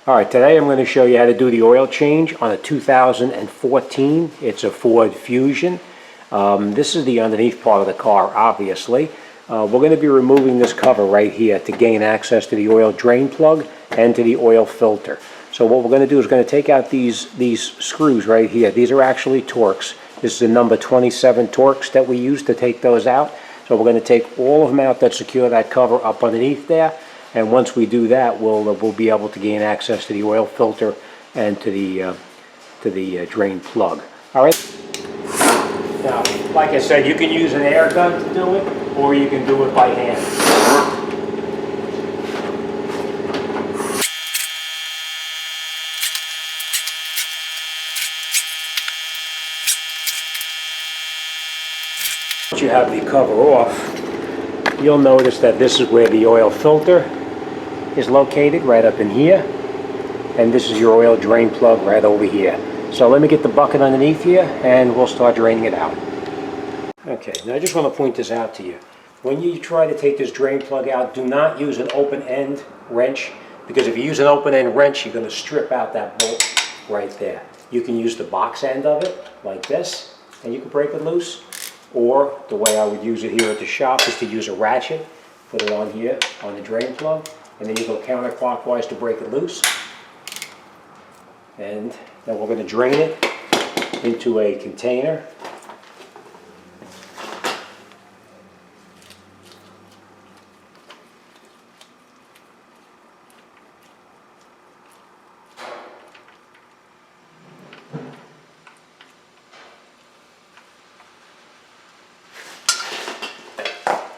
Alright, today I'm going to show you how to do the oil change on a 2014. It's a Ford Fusion. This is the underneath part of the car, obviously. We're going to be removing this cover right here to gain access to the oil drain plug and to the oil filter. So what we're going to do is going to take out these screws right here. These are actually Torx. This is a number 27 Torx that we use to take those out. So we're going to take all of them out that secure that cover up underneath there. And once we do that, we'll be able to gain access to the oil filter and to the drain plug. All right. Now, like I said, you can use an air gun to do it, or you can do it by hand. Once you have the cover off, you'll notice that this is where the oil filter is located, right up in here, and this is your oil drain plug right over here. So let me get the bucket underneath here and we'll start draining it out. Okay, now I just want to point this out to you. When you try to take this drain plug out, do not use an open end wrench, because if you use an open end wrench, you're going to strip out that bolt right there. You can use the box end of it like this and you can break it loose, or the way I would use it here at the shop is to use a ratchet, put it on here on the drain plug, and then you go counterclockwise to break it loose. And then we're going to drain it into a container.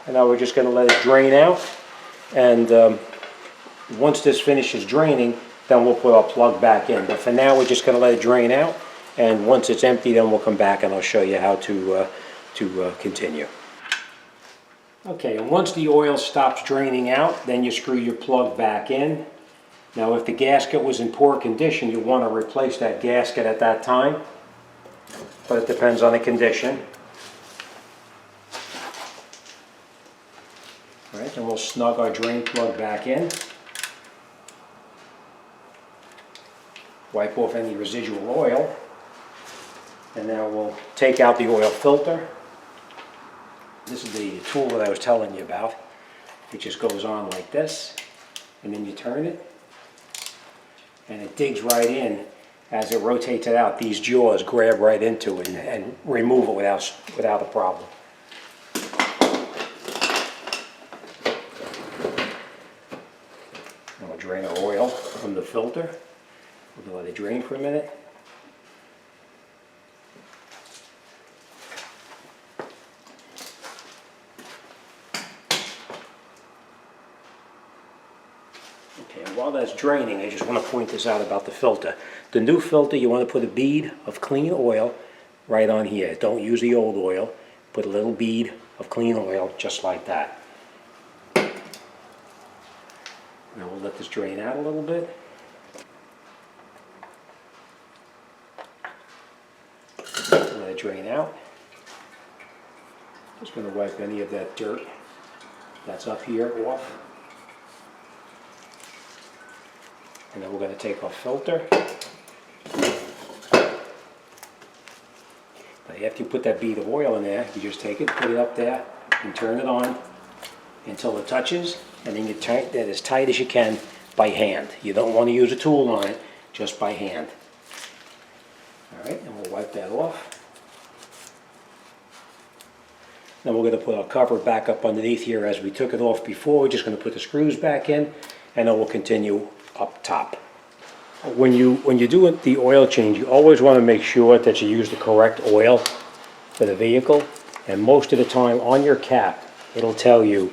And now we're just going to let it drain out. And once this finishes draining, then we'll put our plug back in. But for now, we're just going to let it drain out. And once it's empty, then we'll come back and I'll show you how to continue. Okay, and once the oil stops draining out, then you screw your plug back in. Now, if the gasket was in poor condition, you want to replace that gasket at that time. But it depends on the condition. All right, then we'll snug our drain plug back in. Wipe off any residual oil, and now we'll take out the oil filter. This is the tool that I was telling you about. It just goes on like this, and then you turn it, and it digs right in. As it rotates it out, these jaws grab right into it and remove it without a problem. And we'll drain our oil from the filter. We're going to let it drain for a minute. Okay, and while that's draining, I just want to point this out about the filter. The new filter, you want to put a bead of clean oil right on here. Don't use the old oil. Put a little bead of clean oil just like that. Now we'll let this drain out a little bit. Let it drain out. Just going to wipe any of that dirt that's up here off. And then we're going to take our filter. Now after you put that bead of oil in there, you just take it, put it up there, and turn it on until it touches, and then you tighten that as tight as you can by hand. You don't want to use a tool on it, just by hand. Alright, and we'll wipe that off. Then we're going to put our cover back up underneath here as we took it off before. We're just going to put the screws back in, and then we'll continue up top. When you do the oil change, you always want to make sure that you use the correct oil for the vehicle. And most of the time on your cap, it'll tell you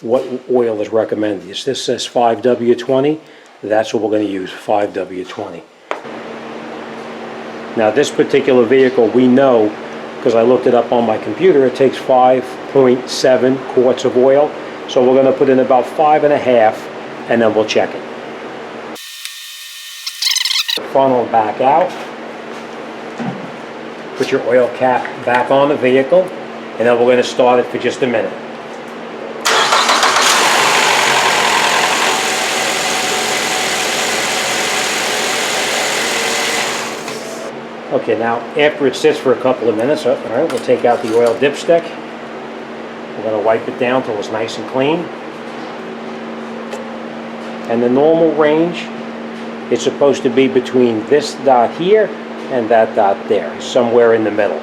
what oil is recommended. If this says 5W20, that's what we're going to use, 5W20. Now this particular vehicle, we know, because I looked it up on my computer, it takes 5.7 quarts of oil. So we're going to put in about 5.5, and then we'll check it. Funnel back out. Put your oil cap back on the vehicle, and then we're going to start it for just a minute. Okay, now after it sits for a couple of minutes, all right, we'll take out the oil dipstick. We're going to wipe it down till it's nice and clean. And the normal range is supposed to be between this dot here and that dot there, somewhere in the middle.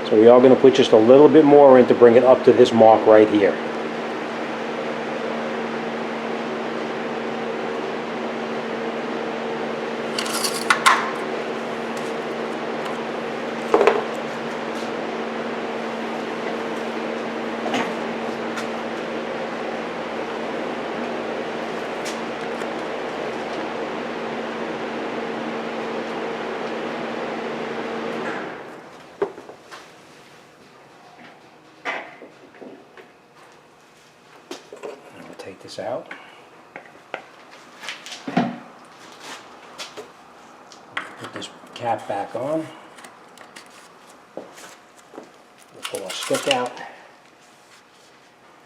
So we are going to put just a little bit more in to bring it up to this mark right here. Take this out. Put this cap back on. We'll pull our stick out.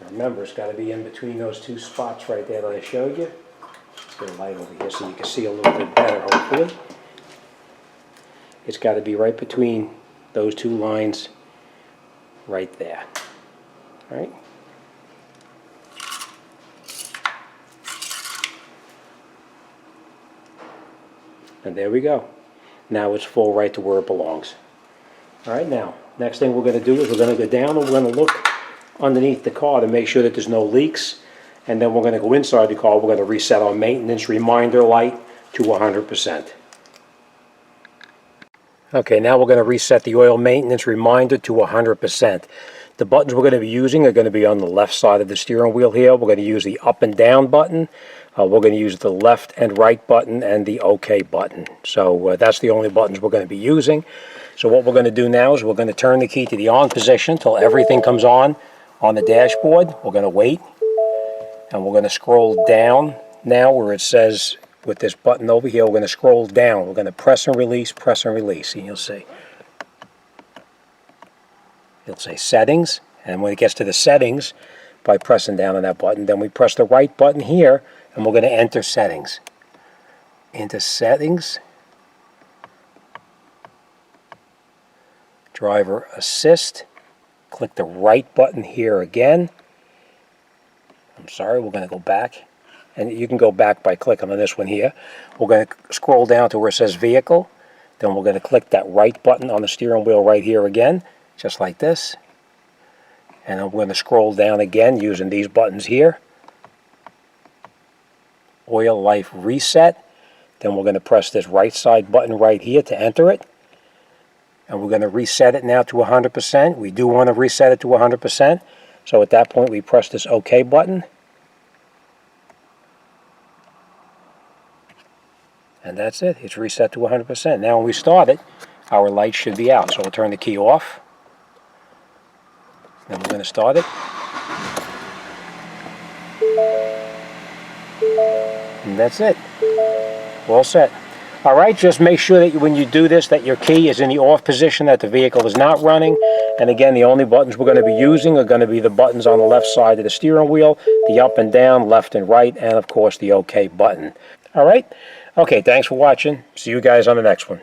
Remember, it's got to be in between those two spots right there that I showed you. Let's get a light over here so you can see a little bit better, hopefully. It's got to be right between those two lines right there. All right? And there we go. Now it's full right to where it belongs. All right, now, next thing we're going to do is we're going to go down and we're going to look underneath the car to make sure that there's no leaks. And then we're going to go inside the car. We're going to reset our maintenance reminder light to 100%. Okay, now we're going to reset the oil maintenance reminder to 100%. The buttons we're going to be using are going to be on the left side of the steering wheel here. We're going to use the up and down button. We're going to use the left and right button and the OK button. So that's the only buttons we're going to be using. So what we're going to do now is we're going to turn the key to the on position until everything comes on the dashboard. We're going to wait, and we're going to scroll down now where it says, with this button over here, we're going to scroll down. We're going to press and release, and you'll see. It'll say settings, and when it gets to the settings, by pressing down on that button, then we press the right button here, and we're going to enter settings. Into settings, driver assist, click the right button here again. I'm sorry, we're going to go back. And you can go back by clicking on this one here. We're going to scroll down to where it says vehicle. Then we're going to click that right button on the steering wheel right here again, just like this. And then we're going to scroll down again using these buttons here. Oil life reset. Then we're going to press this right side button right here to enter it. And we're going to reset it now to 100%. We do want to reset it to 100%. So at that point we press this OK button. And that's it. It's reset to 100%. Now when we start it, our light should be out. So we'll turn the key off. Then we're going to start it. And that's it. All set. All right, just make sure that when you do this that your key is in the off position, that the vehicle is not running. And again, the only buttons we're going to be using are going to be the buttons on the left side of the steering wheel, the up and down, left and right, and of course the OK button. All right? Okay, thanks for watching. See you guys on the next one.